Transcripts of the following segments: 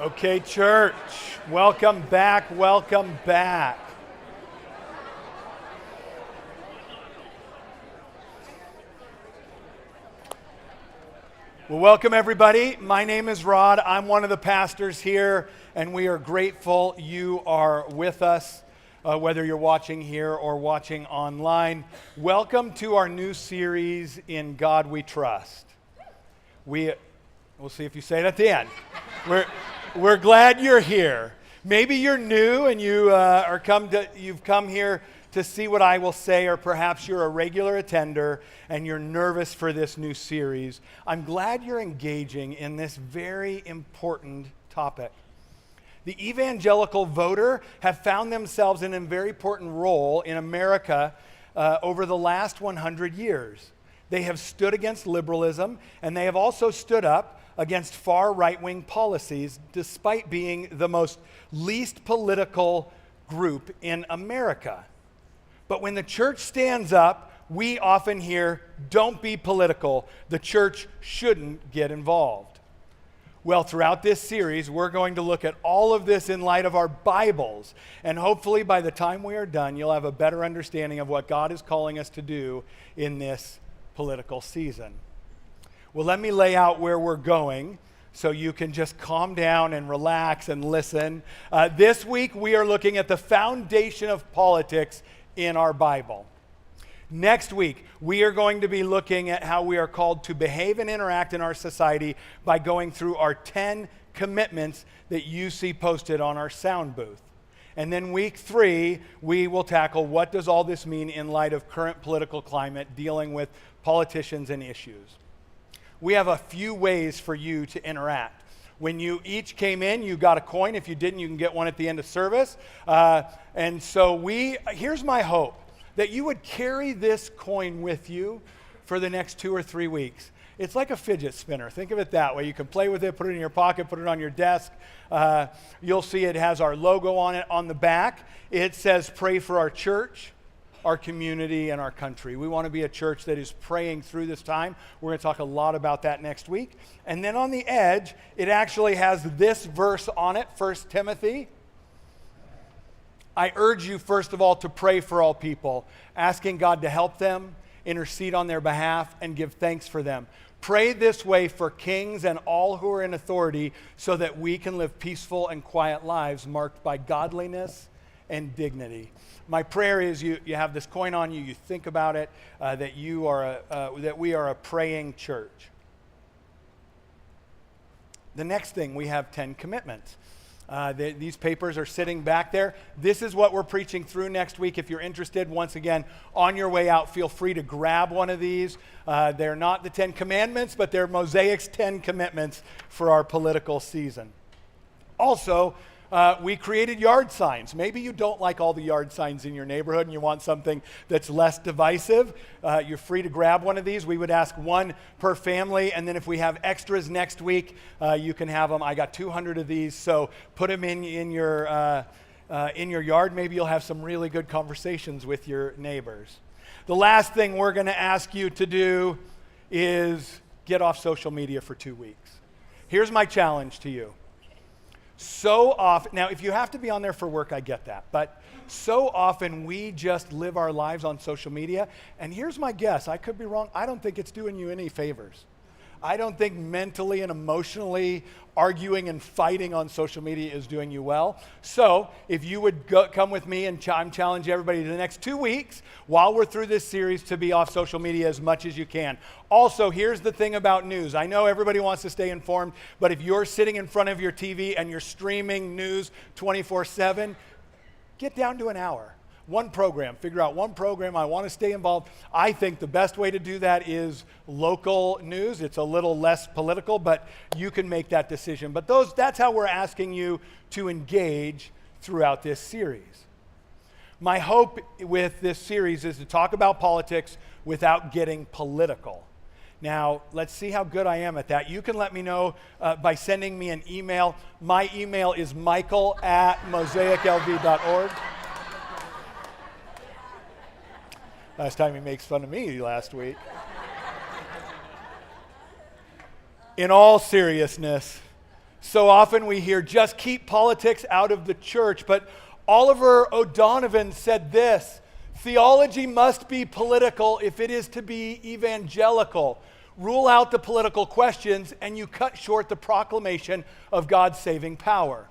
Okay, church, welcome back, welcome back. Well, welcome everybody. My name is Rod. I'm one of the pastors here, and we are grateful you are with us, whether you're watching here or watching online. Welcome to our new series, In God We Trust. We'll see if you say it at the end. We're glad you're here. Maybe you're new and you've come here to see what I will say, or perhaps you're a regular attender and you're nervous for this new series. I'm glad you're engaging in this very important topic. The evangelical voter have found themselves in a very important role in America over the last 100 years. They have stood against liberalism, and they have also stood up against far right-wing policies, despite being the most least political group in America. But when the church stands up, we often hear, "Don't be political. The church shouldn't get involved." Well, throughout this series, we're going to look at all of this in light of our Bibles. And hopefully by the time we are done, you'll have a better understanding of what God is calling us to do in this political season. Well, let me lay out where we're going so you can just calm down and relax and listen. This week, we are looking at the foundation of politics in our Bible. Next week, we are going to be looking at how we are called to behave and interact in our society by going through our 10 commitments that you see posted on our sound booth. And then week 3, we will tackle what does all this mean in light of current political climate, dealing with politicians and issues. We have a few ways for you to interact. When you each came in, you got a coin. If you didn't, you can get one at the end of service. And so here's my hope, that you would carry this coin with you for the next 2 or 3 weeks. It's like a fidget spinner. Think of it that way. You can play with it, put it in your pocket, put it on your desk. You'll see it has our logo on it on the back. It says, "Pray for our church, our community, and our country." We want to be a church that is praying through this time. We're going to talk a lot about that next week. And then on the edge, it actually has this verse on it, 1 Timothy. I urge you, first of all, to pray for all people, asking God to help them, intercede on their behalf, and give thanks for them. Pray this way for kings and all who are in authority, so that we can live peaceful and quiet lives marked by godliness and dignity. My prayer is you have this coin on you, you think about it, that we are a praying church. The next thing, we have 10 commitments. These papers are sitting back there. This is what we're preaching through next week. If you're interested, once again, on your way out, feel free to grab one of these. They're not the 10 commandments, but they're Mosaic's 10 commitments for our political season. Also, we created yard signs. Maybe you don't like all the yard signs in your neighborhood and you want something that's less divisive. You're free to grab one of these. We would ask one per family, and then if we have extras next week, you can have them. I got 200 of these, so put them in your yard. Maybe you'll have some really good conversations with your neighbors. The last thing we're going to ask you to do is get off social media for 2 weeks. Here's my challenge to you. So often, now if you have to be on there for work, I get that, but so often we just live our lives on social media, and here's my guess, I could be wrong, I don't think it's doing you any favors. I don't think mentally and emotionally arguing and fighting on social media is doing you well. So if you would come with me, and I'm challenging everybody the next 2 weeks while we're through this series to be off social media as much as you can. Also, here's the thing about news. I know everybody wants to stay informed, but if you're sitting in front of your TV and you're streaming news 24/7, get down to an hour. One program, figure out one program. I want to stay involved. I think the best way to do that is local news. It's a little less political, but you can make that decision. But that's how we're asking you to engage throughout this series. My hope with this series is to talk about politics without getting political. Now, let's see how good I am at that. You can let me know by sending me an email. My email is michael@mosaiclv.org. Last time he makes fun of me last week. In all seriousness, So often we hear, just keep politics out of the church. But Oliver O'Donovan said this: theology must be political if it is to be evangelical. Rule out the political questions and you cut short the proclamation of God's saving power.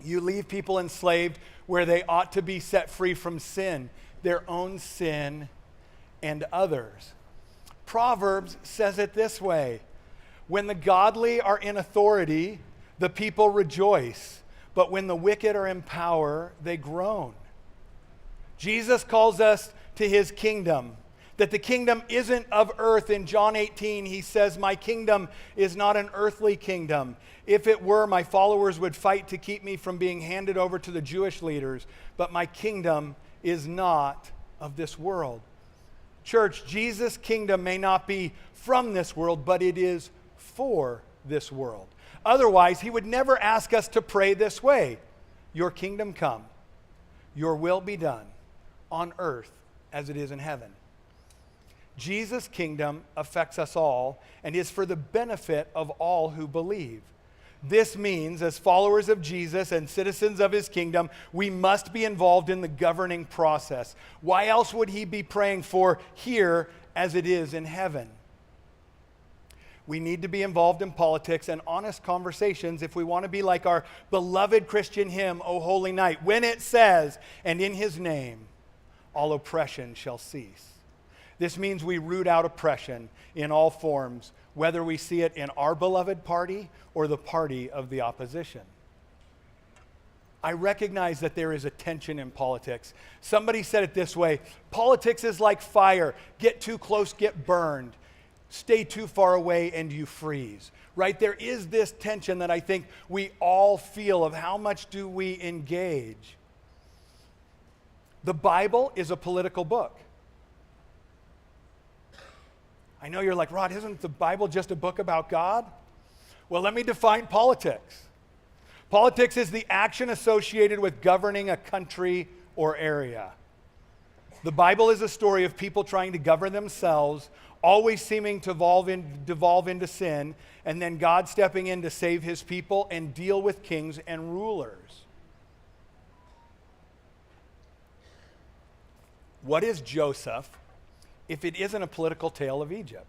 You leave people enslaved where they ought to be set free from sin, their own sin and others. Proverbs says it this way: when the godly are in authority, the people rejoice, but when the wicked are in power, they groan. Jesus calls us to his kingdom, that the kingdom isn't of earth. In John 18, he says, my kingdom is not an earthly kingdom. If it were, my followers would fight to keep me from being handed over to the Jewish leaders, but my kingdom is not of this world. Church, Jesus' kingdom may not be from this world, but it is for this world. Otherwise, he would never ask us to pray this way: your kingdom come, your will be done on earth as it is in heaven. Jesus' kingdom affects us all and is for the benefit of all who believe. This means, as followers of Jesus and citizens of his kingdom, we must be involved in the governing process. Why else would he be praying for here as it is in heaven? We need to be involved in politics and honest conversations if we want to be like our beloved Christian hymn, O Holy Night, when it says, and in his name all oppression shall cease. This means we root out oppression in all forms, whether we see it in our beloved party or the party of the opposition. I recognize that there is a tension in politics. Somebody said it this way: politics is like fire. Get too close, get burned. Stay too far away and you freeze. Right? There is this tension that I think we all feel of how much do we engage. The Bible is a political book. I know you're like, Rod, isn't the Bible just a book about God? Well, let me define politics. Politics is the action associated with governing a country or area. The Bible is a story of people trying to govern themselves, always seeming to devolve into sin, and then God stepping in to save his people and deal with kings and rulers. What is Joseph if it isn't a political tale of Egypt?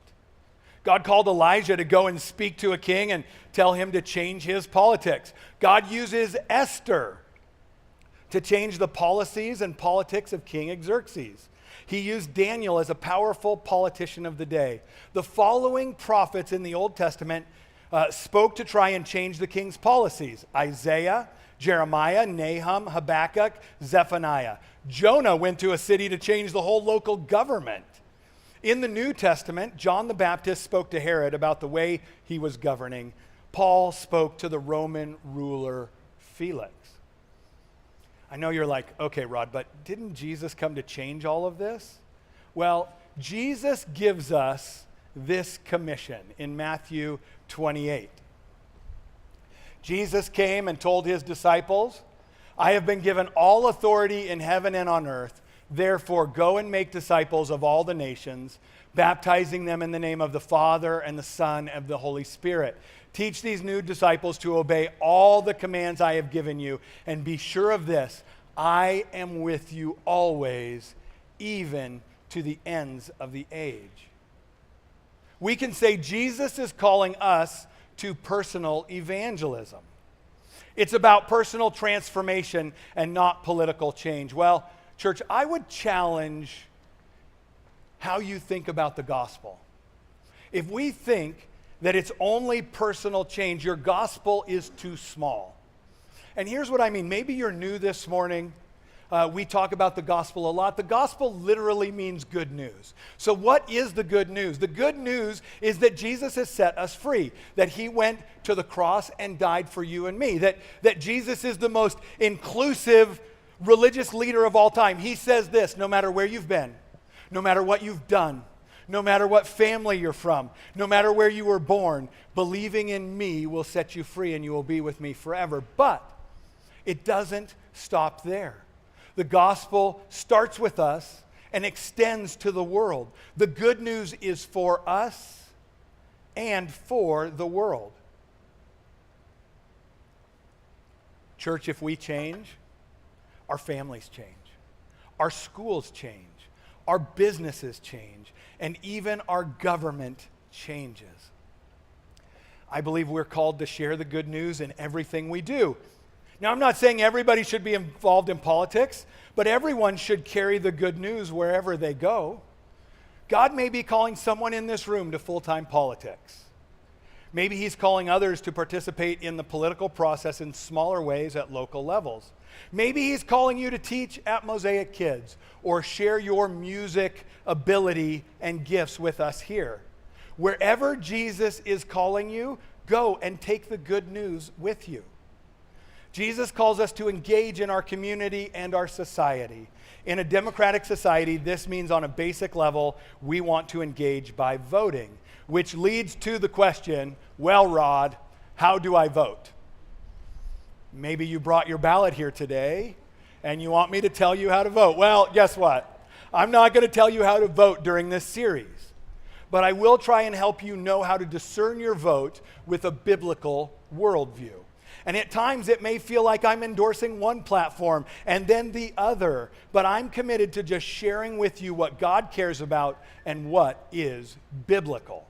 God called Elijah to go and speak to a king and tell him to change his politics. God uses Esther to change the policies and politics of King Xerxes. He used Daniel as a powerful politician of the day. The following prophets in the Old Testament spoke to try and change the king's policies: Isaiah, Jeremiah, Nahum, Habakkuk, Zephaniah. Jonah went to a city to change the whole local government. In the New Testament, John the Baptist spoke to Herod about the way he was governing. Paul spoke to the Roman ruler Felix. I know you're like, okay, Rod, but didn't Jesus come to change all of this? Well, Jesus gives us this commission in Matthew 28. Jesus came and told his disciples, I have been given all authority in heaven and on earth. Therefore, go and make disciples of all the nations, baptizing them in the name of the Father and the Son and the Holy Spirit. Teach these new disciples to obey all the commands I have given you, and be sure of this: I am with you always, even to the ends of the age. We can say Jesus is calling us to personal evangelism. It's about personal transformation and not political change. Well, church, I would challenge how you think about the gospel. If we think that it's only personal change, your gospel is too small. And here's what I mean. Maybe you're new this morning. We talk about the gospel a lot. The gospel literally means good news. So what is the good news? The good news is that Jesus has set us free, that he went to the cross and died for you and me, that Jesus is the most inclusive religious leader of all time. He says this: no matter where you've been, no matter what you've done, no matter what family you're from, no matter where you were born, believing in me will set you free and you will be with me forever. But it doesn't stop there. The gospel starts with us and extends to the world. The good news is for us and for the world. Church, if we change, our families change, our schools change, our businesses change, and even our government changes. I believe we're called to share the good news in everything we do. Now, I'm not saying everybody should be involved in politics, but everyone should carry the good news wherever they go. God may be calling someone in this room to full-time politics. Maybe he's calling others to participate in the political process in smaller ways at local levels. Maybe he's calling you to teach at Mosaic Kids or share your music ability and gifts with us here. Wherever Jesus is calling you, go and take the good news with you. Jesus calls us to engage in our community and our society. In a democratic society, this means on a basic level, we want to engage by voting, which leads to the question, well, Rod, how do I vote? Maybe you brought your ballot here today and you want me to tell you how to vote. Well, guess what? I'm not going to tell you how to vote during this series, but I will try and help you know how to discern your vote with a biblical worldview. And at times it may feel like I'm endorsing one platform and then the other, but I'm committed to just sharing with you what God cares about and what is biblical.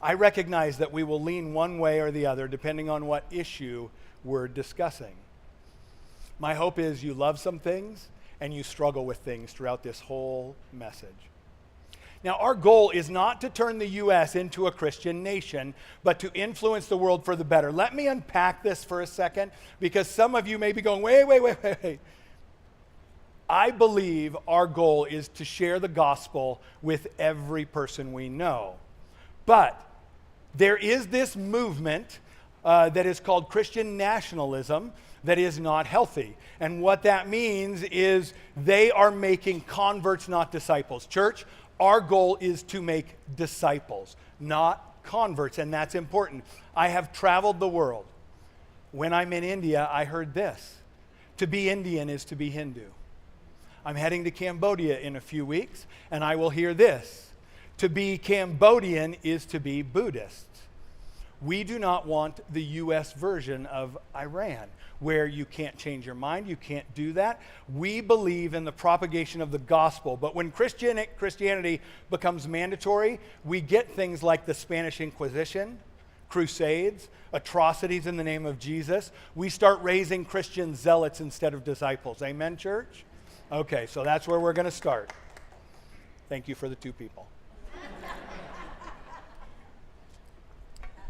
I recognize that we will lean one way or the other depending on what issue we're discussing. My hope is you love some things and you struggle with things throughout this whole message. Now, our goal is not to turn the U.S. into a Christian nation, but to influence the world for the better. Let me unpack this for a second, because some of you may be going, wait. I believe our goal is to share the gospel with every person we know. But there is this movement that is called Christian nationalism that is not healthy. And what that means is they are making converts, not disciples. Church, our goal is to make disciples, not converts, and that's important. I have traveled the world. When I'm in India, I heard this: to be Indian is to be Hindu. I'm heading to Cambodia in a few weeks, and I will hear this: to be Cambodian is to be Buddhist. We do not want the U.S. version of Iran, where you can't change your mind, you can't do that. We believe in the propagation of the gospel, but when Christianity becomes mandatory, we get things like the Spanish Inquisition, crusades, atrocities in the name of Jesus. We start raising Christian zealots instead of disciples. Amen, church? Okay, so that's where we're going to start. Thank you for the 2 people.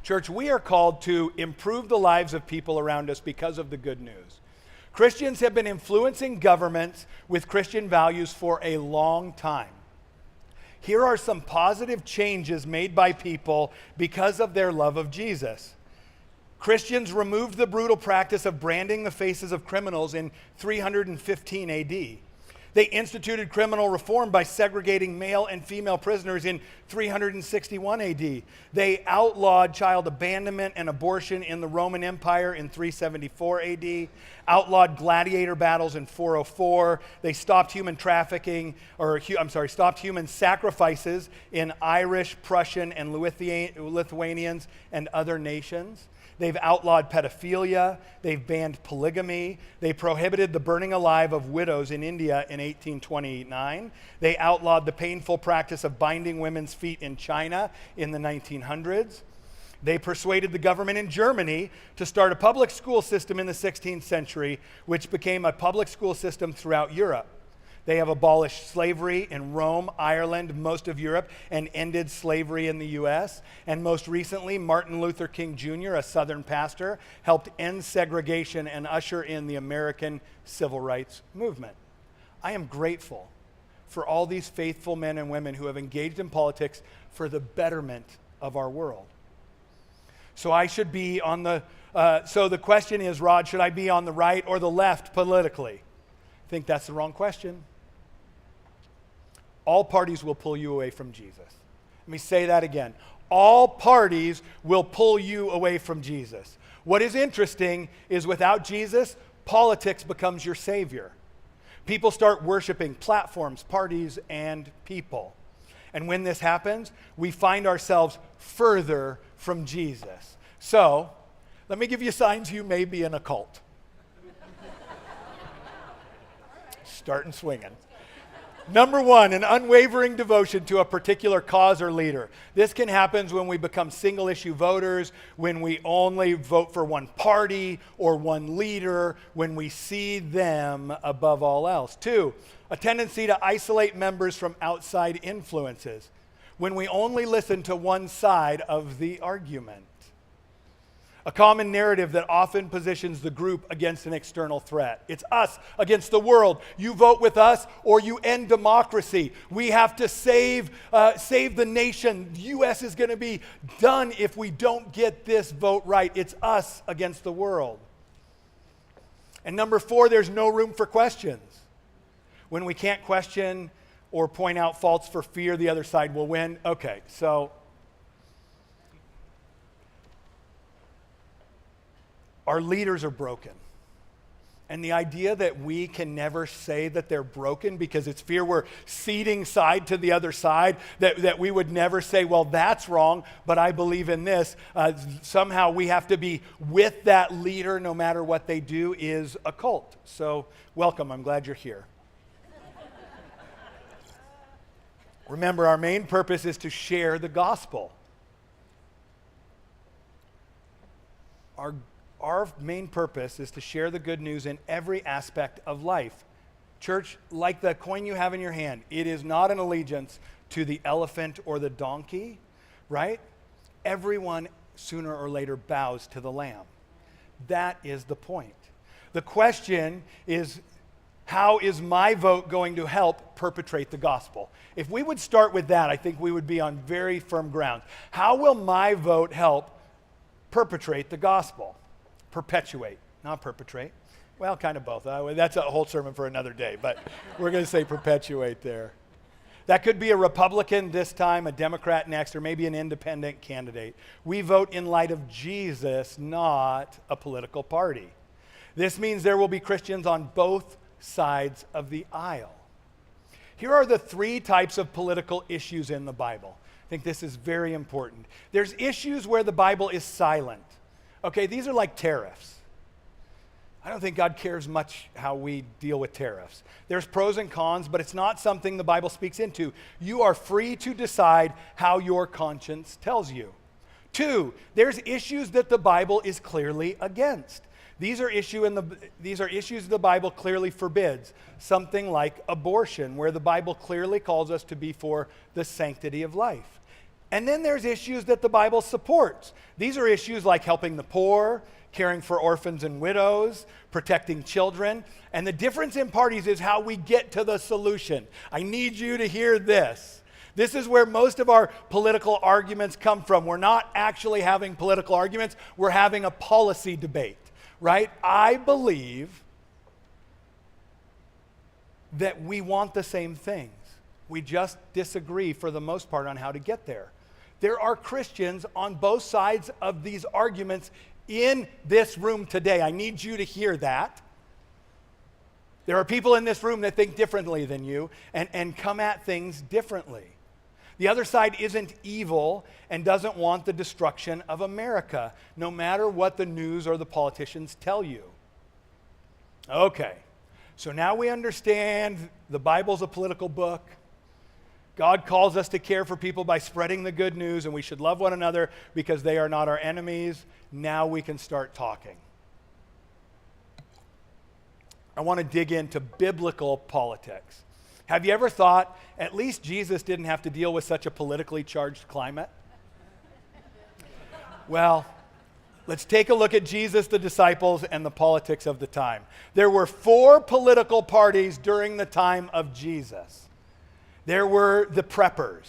Church, we are called to improve the lives of people around us because of the good news. Christians have been influencing governments with Christian values for a long time. Here are some positive changes made by people because of their love of Jesus. Christians removed the brutal practice of branding the faces of criminals in 315 AD. They instituted criminal reform by segregating male and female prisoners in 361 AD. They outlawed child abandonment and abortion in the Roman Empire in 374 AD, outlawed gladiator battles in 404. They stopped human sacrifices in Irish, Prussian, and Lithuanians and other nations. They've outlawed pedophilia. They've banned polygamy. They prohibited the burning alive of widows in India in 1829. They outlawed the painful practice of binding women's feet in China in the 1900s. They persuaded the government in Germany to start a public school system in the 16th century, which became a public school system throughout Europe. They have abolished slavery in Rome, Ireland, most of Europe, and ended slavery in the U.S. And most recently, Martin Luther King Jr., a Southern pastor, helped end segregation and usher in the American civil rights movement. I am grateful for all these faithful men and women who have engaged in politics for the betterment of our world. So I should be on so the question is, Rod, should I be on the right or the left politically? I think that's the wrong question. All parties will pull you away from Jesus. Let me say that again. All parties will pull you away from Jesus. What is interesting is without Jesus, politics becomes your savior. People start worshiping platforms, parties, and people. And when this happens, we find ourselves further from Jesus. So, let me give you signs you may be in a cult. starting swinging. Number one, an unwavering devotion to a particular cause or leader. This can happen when we become single issue voters, when we only vote for one party or one leader, when we see them above all else. Two, a tendency to isolate members from outside influences, when we only listen to one side of the argument. A common narrative that often positions the group against an external threat. It's us against the world. You vote with us or you end democracy. We have to save the nation. The U.S. is going to be done if we don't get this vote right. It's us against the world. And number four, there's no room for questions. When we can't question or point out faults for fear the other side will win. Okay, so our leaders are broken. And the idea that we can never say that they're broken because it's fear we're ceding side to the other side, that we would never say, well, that's wrong, but I believe in this. Somehow we have to be with that leader no matter what they do is a cult. So welcome, I'm glad you're here. Remember, our main purpose is to share the gospel. Our main purpose is to share the good news in every aspect of life. Church, like the coin you have in your hand, it is not an allegiance to the elephant or the donkey, right? Everyone sooner or later bows to the Lamb. That is the point. The question is, how is my vote going to help perpetrate the gospel? If we would start with that, I think we would be on very firm ground. How will my vote help perpetrate the gospel? Perpetuate, not perpetrate. Well, kind of both. That's a whole sermon for another day, but we're going to say perpetuate there. That could be a Republican this time, a Democrat next, or maybe an independent candidate. We vote in light of Jesus, not a political party. This means there will be Christians on both sides of the aisle. Here are the three types of political issues in the Bible. I think this is very important. There's issues where the Bible is silent. Okay, these are like tariffs. I don't think God cares much how we deal with tariffs. There's pros and cons, but it's not something the Bible speaks into. You are free to decide how your conscience tells you. Two, there's issues that the Bible is clearly against. These are issues the Bible clearly forbids. Something like abortion, where the Bible clearly calls us to be for the sanctity of life. And then there's issues that the Bible supports. These are issues like helping the poor, caring for orphans and widows, protecting children. And the difference in parties is how we get to the solution. I need you to hear this. This is where most of our political arguments come from. We're not actually having political arguments. We're having a policy debate, right? I believe that we want the same things. We just disagree for the most part on how to get there. There are Christians on both sides of these arguments in this room today. I need you to hear that. There are people in this room that think differently than you and come at things differently. The other side isn't evil and doesn't want the destruction of America, no matter what the news or the politicians tell you. Okay, so now we understand the Bible's a political book. God calls us to care for people by spreading the good news, and we should love one another because they are not our enemies. Now we can start talking. I want to dig into biblical politics. Have you ever thought, at least Jesus didn't have to deal with such a politically charged climate? Well, let's take a look at Jesus, the disciples, and the politics of the time. There were 4 political parties during the time of Jesus. There were the preppers,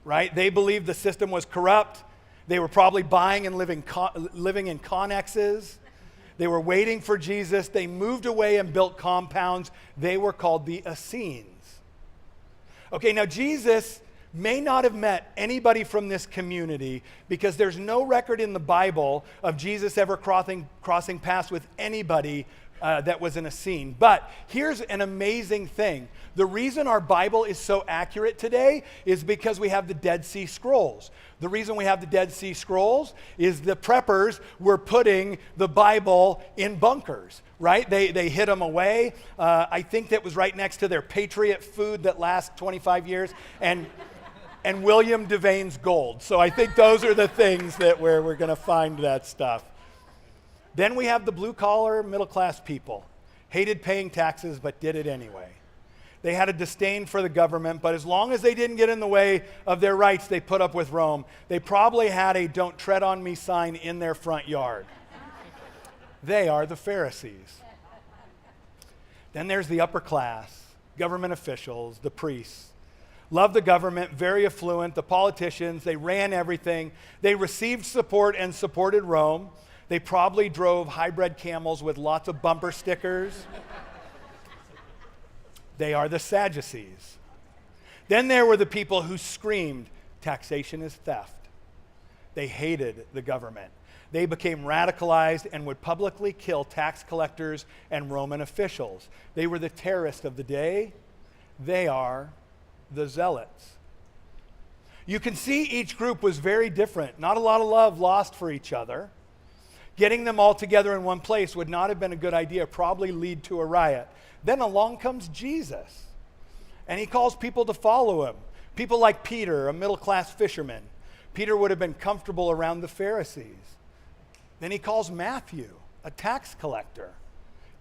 right? They believed the system was corrupt. They were probably buying and living in connexes. They were waiting for Jesus. They moved away and built compounds. They were called the Essenes. Okay, now Jesus may not have met anybody from this community because there's no record in the Bible of Jesus ever crossing paths with anybody that was in a scene. But here's an amazing thing. The reason our Bible is so accurate today is because we have the Dead Sea Scrolls. The reason we have the Dead Sea Scrolls is the preppers were putting the Bible in bunkers, right? They hid them away. I think that was right next to their Patriot food that lasts 25 years and William Devane's gold. So I think those are the things that where we're going to find that stuff. Then we have the blue-collar, middle-class people. Hated paying taxes, but did it anyway. They had a disdain for the government, but as long as they didn't get in the way of their rights, they put up with Rome. They probably had a "Don't Tread on Me" sign in their front yard. They are the Pharisees. Then there's the upper class, government officials, the priests. Loved the government, very affluent, the politicians, they ran everything. They received support and supported Rome. They probably drove hybrid camels with lots of bumper stickers. They are the Sadducees. Then there were the people who screamed, "Taxation is theft." They hated the government. They became radicalized and would publicly kill tax collectors and Roman officials. They were the terrorists of the day. They are the Zealots. You can see each group was very different. Not a lot of love lost for each other. Getting them all together in one place would not have been a good idea, probably lead to a riot. Then along comes Jesus, and he calls people to follow him. People like Peter, a middle-class fisherman. Peter would have been comfortable around the Pharisees. Then he calls Matthew, a tax collector.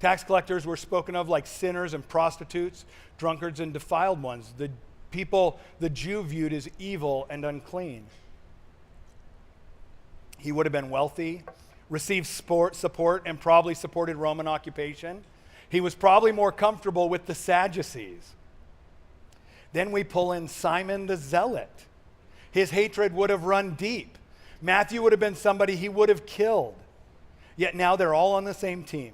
Tax collectors were spoken of like sinners and prostitutes, drunkards and defiled ones, the people the Jew viewed as evil and unclean. He would have been wealthy, received support, and probably supported Roman occupation. He was probably more comfortable with the Sadducees. Then we pull in Simon the Zealot. His hatred would have run deep. Matthew would have been somebody he would have killed. Yet now they're all on the same team.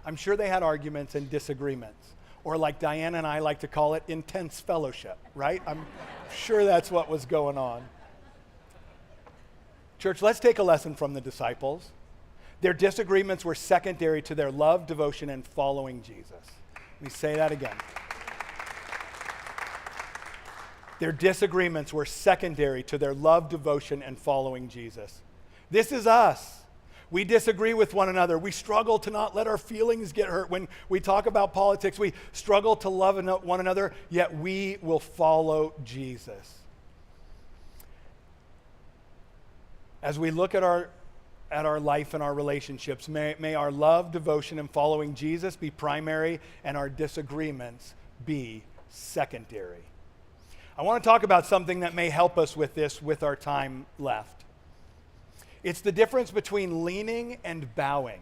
I'm sure they had arguments and disagreements, or like Diane and I like to call it, intense fellowship, right? I'm sure that's what was going on. Church, let's take a lesson from the disciples. Their disagreements were secondary to their love, devotion, and following Jesus. Let me say that again. Their disagreements were secondary to their love, devotion, and following Jesus. This is us. We disagree with one another. We struggle to not let our feelings get hurt. When we talk about politics, we struggle to love one another, yet we will follow Jesus. As we look at our life and our relationships, may our love, devotion, and following Jesus be primary and our disagreements be secondary. I want to talk about something that may help us with this with our time left. It's the difference between leaning and bowing.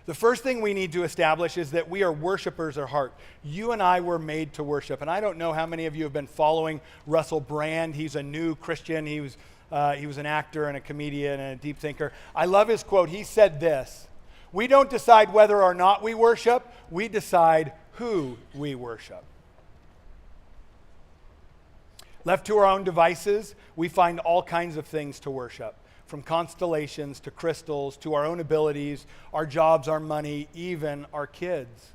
The first thing we need to establish is that we are worshipers at heart. You and I were made to worship. And I don't know how many of you have been following Russell Brand. He's a new Christian. He was an actor and a comedian and a deep thinker. I love his quote. He said this: "We don't decide whether or not we worship. We decide who we worship." Left to our own devices, we find all kinds of things to worship, from constellations to crystals to our own abilities, our jobs, our money, even our kids.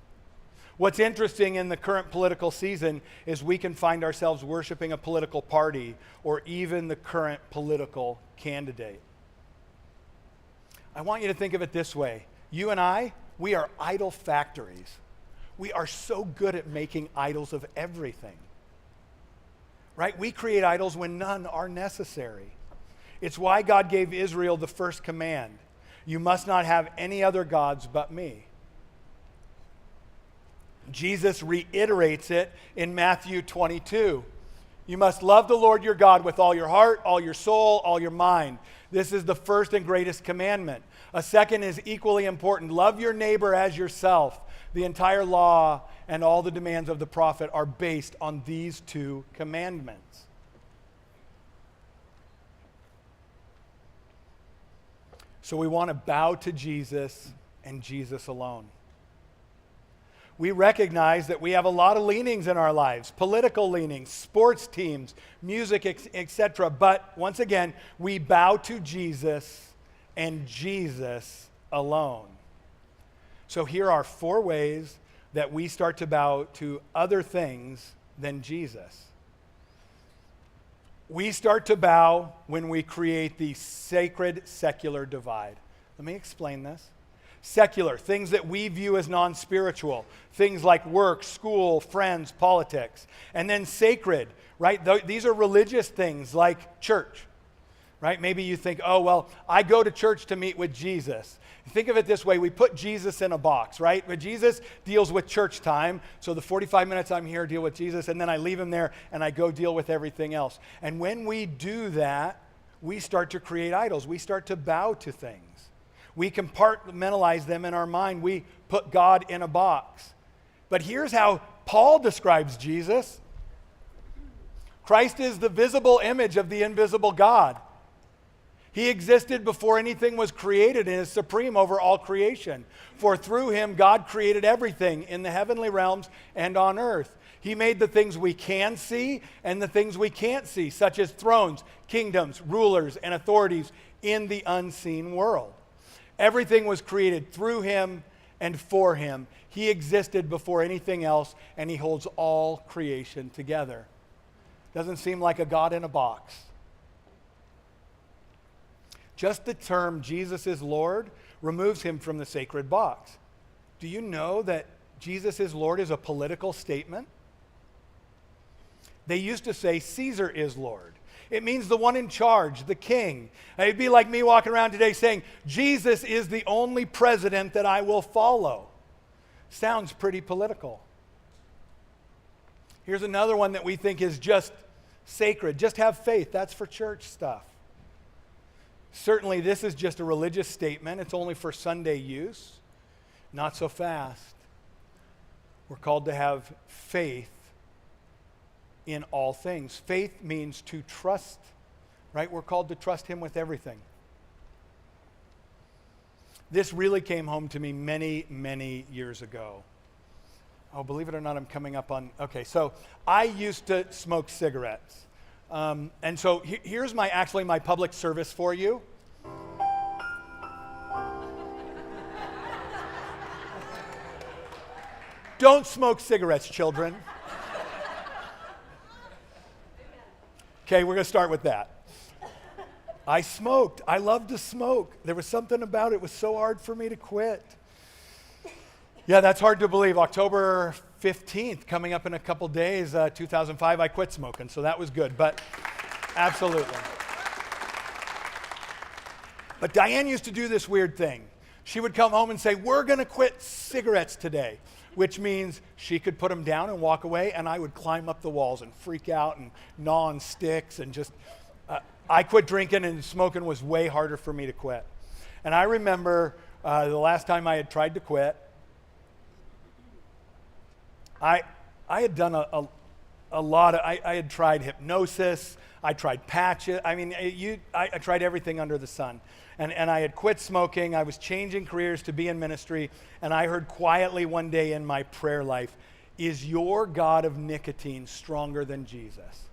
What's interesting in the current political season is we can find ourselves worshiping a political party or even the current political candidate. I want you to think of it this way. You and I, we are idol factories. We are so good at making idols of everything. Right? We create idols when none are necessary. It's why God gave Israel the first command: "You must not have any other gods but me." Jesus reiterates it in Matthew 22. "You must love the Lord your God with all your heart, all your soul, all your mind." This is the first and greatest commandment. A second is equally important: love your neighbor as yourself. The entire law and all the demands of the prophet are based on these two commandments. So we want to bow to Jesus and Jesus alone. We recognize that we have a lot of leanings in our lives, political leanings, sports teams, music, etc. But once again, we bow to Jesus and Jesus alone. So here are 4 ways that we start to bow to other things than Jesus. We start to bow when we create the sacred secular divide. Let me explain this. Secular, things that we view as non-spiritual, things like work, school, friends, politics. And then sacred, right? These are religious things like church, right? Maybe you think, oh, well, I go to church to meet with Jesus. Think of it this way. We put Jesus in a box, right? But Jesus deals with church time. So the 45 minutes I'm here deal with Jesus, and then I leave him there and I go deal with everything else. And when we do that, we start to create idols. We start to bow to things. We compartmentalize them in our mind. We put God in a box. But here's how Paul describes Jesus. Christ is the visible image of the invisible God. He existed before anything was created and is supreme over all creation. For through him, God created everything in the heavenly realms and on earth. He made the things we can see and the things we can't see, such as thrones, kingdoms, rulers, and authorities in the unseen world. Everything was created through him and for him. He existed before anything else, and he holds all creation together. Doesn't seem like a God in a box. Just the term Jesus is Lord removes him from the sacred box. Do you know that Jesus is Lord is a political statement? They used to say Caesar is Lord. It means the one in charge, the king. It'd be like me walking around today saying, Jesus is the only president that I will follow. Sounds pretty political. Here's another one that we think is just sacred. Just have faith. That's for church stuff. Certainly, this is just a religious statement. It's only for Sunday use. Not so fast. We're called to have faith in all things. Faith means to trust, right? We're called to trust him with everything. This really came home to me many, many years ago. Oh, believe it or not, I'm coming up on, okay, so I used to smoke cigarettes. And so here's my public service for you. Don't smoke cigarettes, children. Okay, we're going to start with that. I smoked. I loved to smoke. There was something about it. It was so hard for me to quit. Yeah, that's hard to believe. October 15th, coming up in a couple days, 2005, I quit smoking, so that was good, but absolutely. But Diane used to do this weird thing. She would come home and say, we're going to quit cigarettes today, which means she could put them down and walk away, and I would climb up the walls and freak out and gnaw on sticks and just, I quit drinking, and smoking was way harder for me to quit. And I remember the last time I had tried to quit, I had done a lot of, I had tried hypnosis, I tried patches, I tried everything under the sun. And I had quit smoking, I was changing careers to be in ministry, and I heard quietly one day in my prayer life, is your God of nicotine stronger than Jesus?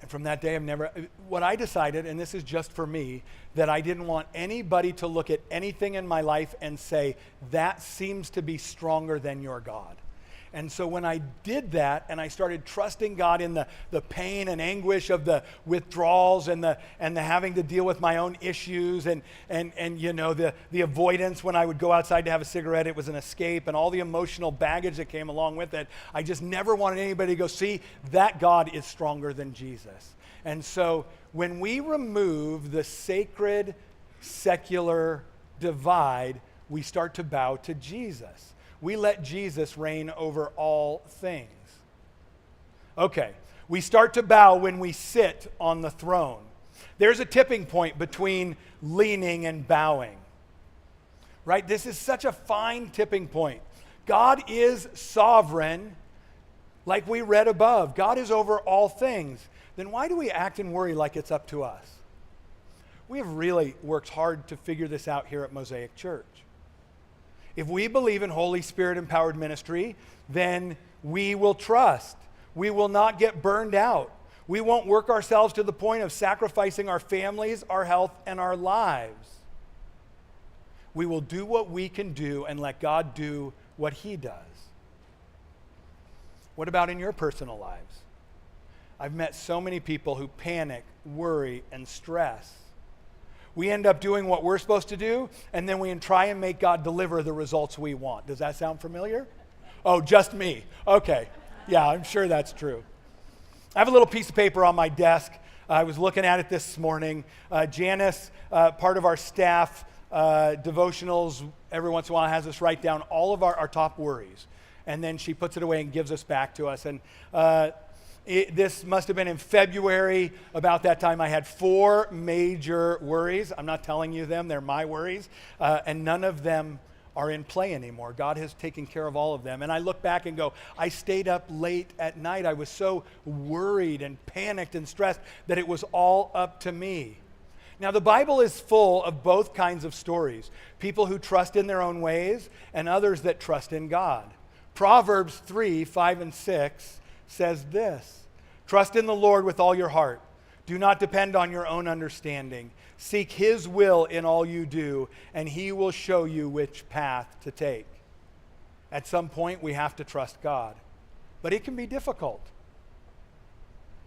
And from that day, what I decided, and this is just for me, that I didn't want anybody to look at anything in my life and say, that seems to be stronger than your God. And so when I did that, and I started trusting God in the pain and anguish of the withdrawals and the having to deal with my own issues and you know, the avoidance when I would go outside to have a cigarette, it was an escape, and all the emotional baggage that came along with it, I just never wanted anybody to go, see, that God is stronger than Jesus. And so when we remove the sacred, secular divide, we start to bow to Jesus. We let Jesus reign over all things. Okay, we start to bow when we sit on the throne. There's a tipping point between leaning and bowing, right? This is such a fine tipping point. God is sovereign, like we read above. God is over all things. Then why do we act and worry like it's up to us? We have really worked hard to figure this out here at Mosaic Church. If we believe in Holy Spirit-empowered ministry, then we will trust. We will not get burned out. We won't work ourselves to the point of sacrificing our families, our health, and our lives. We will do what we can do and let God do what he does. What about in your personal lives? I've met so many people who panic, worry, and stress. We end up doing what we're supposed to do, and then we try and make God deliver the results we want. Does that sound familiar? Oh, just me. Okay. Yeah, I'm sure that's true. I have a little piece of paper on my desk. I was looking at it this morning. Janice, part of our staff, devotionals, every once in a while has us write down all of our top worries. And then she puts it away and gives us back to us. And this must have been in February. About that time, I had 4 major worries. I'm not telling you them. They're my worries. And none of them are in play anymore. God has taken care of all of them. And I look back and go, I stayed up late at night. I was so worried and panicked and stressed that it was all up to me. Now, the Bible is full of both kinds of stories. People who trust in their own ways and others that trust in God. Proverbs 3:5-6 says this, trust in the Lord with all your heart. Do not depend on your own understanding. Seek his will in all you do, and he will show you which path to take. At some point, we have to trust God, but it can be difficult.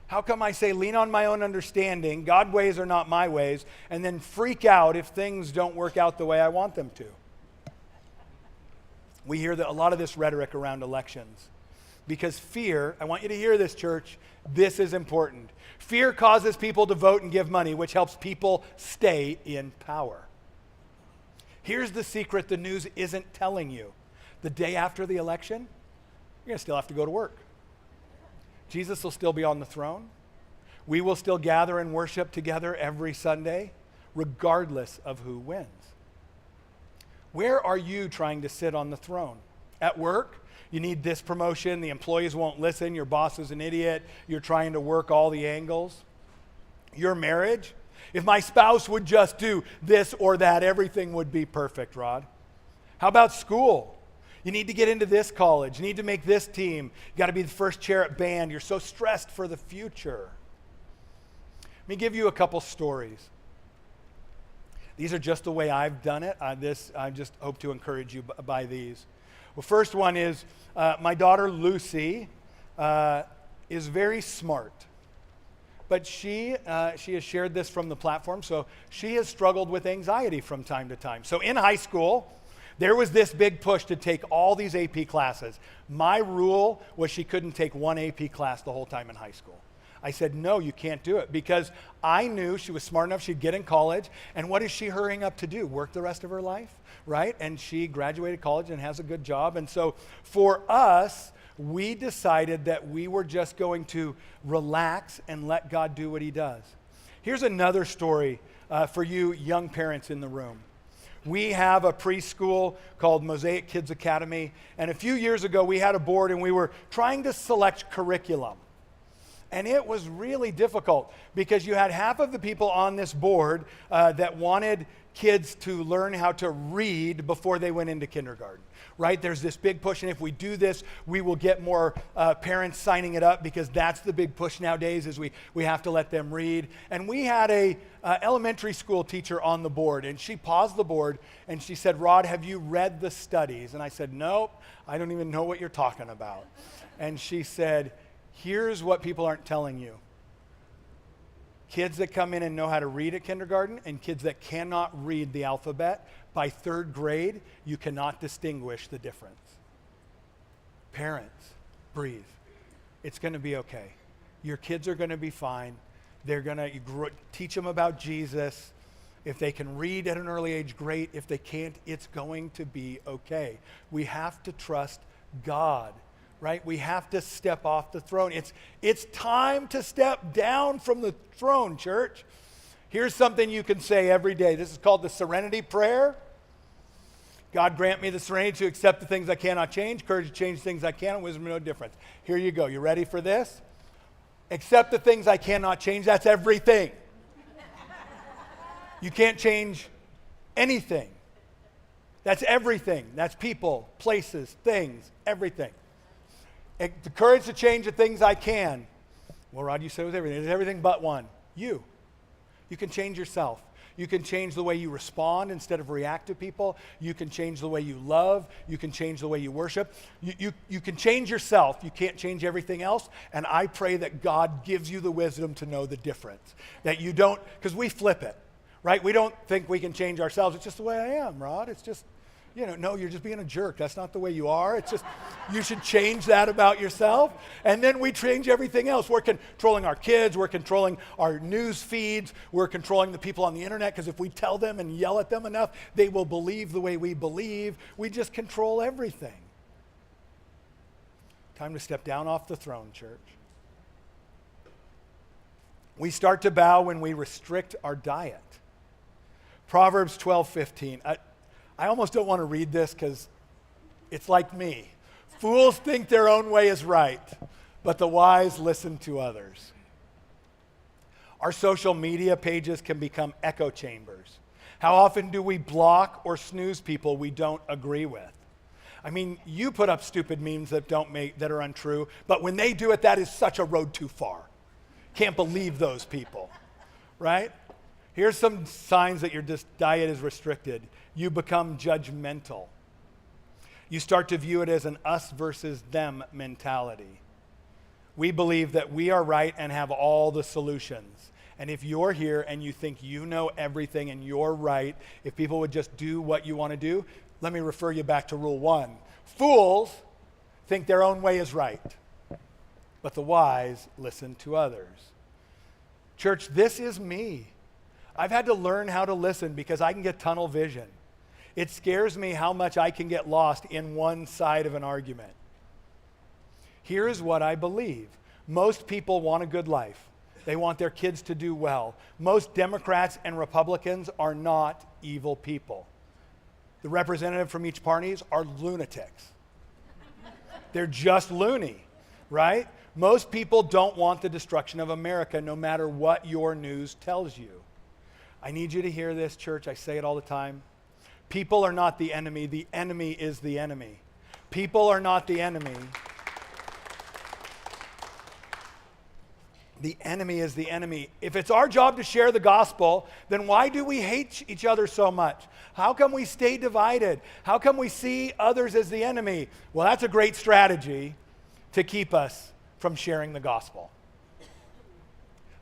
How come I say lean on my own understanding, God's ways are not my ways, and then freak out if things don't work out the way I want them to? We hear a lot of this rhetoric around elections. Because fear, I want you to hear this, church, this is important. Fear causes people to vote and give money, which helps people stay in power. Here's the secret the news isn't telling you. The day after the election, you're going to still have to go to work. Jesus will still be on the throne. We will still gather and worship together every Sunday, regardless of who wins. Where are you trying to sit on the throne? At work? You need this promotion, the employees won't listen, your boss is an idiot, you're trying to work all the angles. Your marriage? If my spouse would just do this or that, everything would be perfect, Rod. How about school? You need to get into this college, you need to make this team, you got to be the first chair at band, you're so stressed for the future. Let me give you a couple stories. These are just the way I've done it. I just hope to encourage you by these. Well, first one is my daughter Lucy is very smart, but she has shared this from the platform, so she has struggled with anxiety from time to time. So in high school, there was this big push to take all these AP classes. My rule was she couldn't take one AP class the whole time in high school. I said, no, you can't do it, because I knew she was smart enough she'd get in college, and what is she hurrying up to do? Work the rest of her life, right? And she graduated college and has a good job. And so for us, we decided that we were just going to relax and let God do what he does. Here's another story for you young parents in the room. We have a preschool called Mosaic Kids Academy, and a few years ago we had a board and we were trying to select curriculum. And it was really difficult because you had half of the people on this board that wanted kids to learn how to read before they went into kindergarten, right? There's this big push, and if we do this, we will get more parents signing it up, because that's the big push nowadays, is we have to let them read. And we had a elementary school teacher on the board, and she paused the board and she said, Rod, have you read the studies? And I said, nope, I don't even know what you're talking about. And she said, here's what people aren't telling you. Kids that come in and know how to read at kindergarten and kids that cannot read the alphabet, by 3rd grade, you cannot distinguish the difference. Parents, breathe. It's going to be okay. Your kids are going to be fine. They're going to teach them about Jesus. If they can read at an early age, great. If they can't, it's going to be okay. We have to trust God. Right? We have to step off the throne. It's time to step down from the throne, church. Here's something you can say every day. This is called the Serenity Prayer. God grant me the serenity to accept the things I cannot change, courage to change things I can, and wisdom to know difference. Here you go. You ready for this? Accept the things I cannot change. That's everything. You can't change anything. That's everything. That's people, places, things, everything. The courage to change the things I can. Well, Rod, you said it was everything. It's everything but one. You. You can change yourself. You can change the way you respond instead of react to people. You can change the way you love. You can change the way you worship. You can change yourself. You can't change everything else. And I pray that God gives you the wisdom to know the difference. That you don't, because we flip it, right? We don't think we can change ourselves. It's just the way I am, Rod. It's just, no, you're just being a jerk. That's not the way you are. It's just, you should change that about yourself. And then we change everything else. We're controlling our kids. We're controlling our news feeds. We're controlling the people on the internet, because if we tell them and yell at them enough, they will believe the way we believe. We just control everything. Time to step down off the throne, church. We start to bow when we restrict our diet. Proverbs 12:15. I almost don't want to read this because it's like me. Fools think their own way is right, but the wise listen to others. Our social media pages can become echo chambers. How often do we block or snooze people we don't agree with? I mean, you put up stupid memes that are untrue, but when they do it, that is such a road too far. Can't believe those people, right? Here's some signs that your diet is restricted. You become judgmental. You start to view it as an us versus them mentality. We believe that we are right and have all the solutions. And if you're here and you think you know everything and you're right, if people would just do what you want to do, let me refer you back to rule 1. Fools think their own way is right, but the wise listen to others. Church, this is me. I've had to learn how to listen because I can get tunnel vision. It scares me how much I can get lost in one side of an argument. Here is what I believe. Most people want a good life. They want their kids to do well. Most Democrats and Republicans are not evil people. The representative from each party are lunatics. They're just loony, right? Most people don't want the destruction of America, no matter what your news tells you. I need you to hear this, church. I say it all the time. People are not the enemy. The enemy is the enemy. People are not the enemy. The enemy is the enemy. If it's our job to share the gospel, then why do we hate each other so much? How come we stay divided? How come we see others as the enemy? Well, that's a great strategy to keep us from sharing the gospel.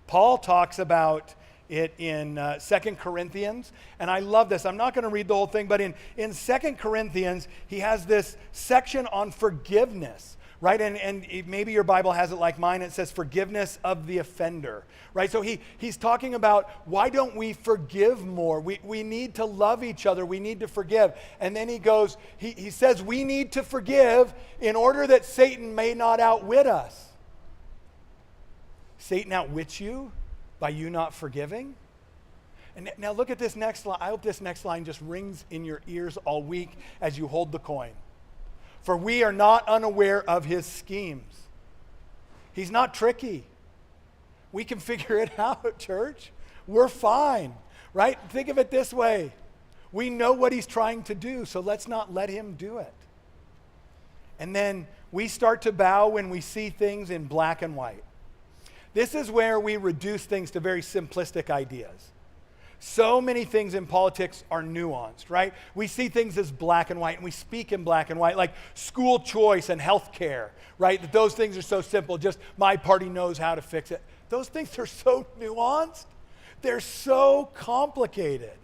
Paul talks about it in 2 Corinthians, and I love this. I'm not going to read the whole thing, but in 2 Corinthians, he has this section on forgiveness, right? And maybe your Bible has it like mine. It says forgiveness of the offender, right? So he's talking about why don't we forgive more? We need to love each other. We need to forgive. And then he says we need to forgive in order that Satan may not outwit us. Satan outwits you by you not forgiving? And now look at this next line. I hope this next line just rings in your ears all week as you hold the coin. For we are not unaware of his schemes. He's not tricky. We can figure it out, church. We're fine, right? Think of it this way. We know what he's trying to do, so let's not let him do it. And then we start to bow when we see things in black and white. This is where we reduce things to very simplistic ideas. So many things in politics are nuanced, right? We see things as black and white, and we speak in black and white, like school choice and health care, right? That those things are so simple, just my party knows how to fix it. Those things are so nuanced. They're so complicated.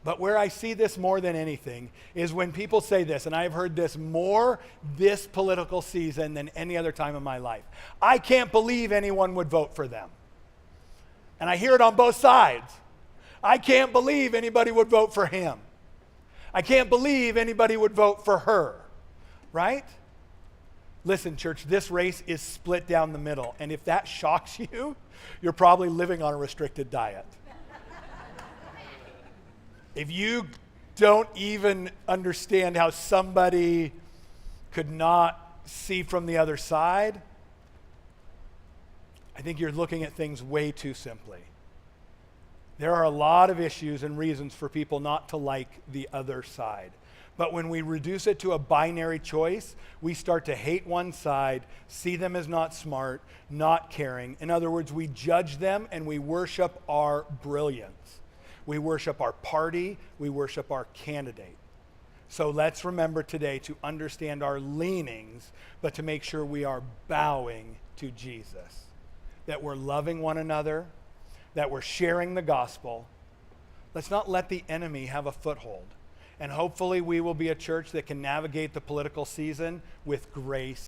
But where I see this more than anything is when people say this, and I've heard this more this political season than any other time in my life. I can't believe anyone would vote for them. And I hear it on both sides. I can't believe anybody would vote for him. I can't believe anybody would vote for her, right? Listen, church, this race is split down the middle. And if that shocks you, you're probably living on a restricted diet. If you don't even understand how somebody could not see from the other side, I think you're looking at things way too simply. There are a lot of issues and reasons for people not to like the other side. But when we reduce it to a binary choice, we start to hate one side, see them as not smart, not caring. In other words, we judge them and we worship our brilliance. We worship our party, we worship our candidate. So let's remember today to understand our leanings, but to make sure we are bowing to Jesus. That we're loving one another, that we're sharing the gospel. Let's not let the enemy have a foothold. And hopefully we will be a church that can navigate the political season with grace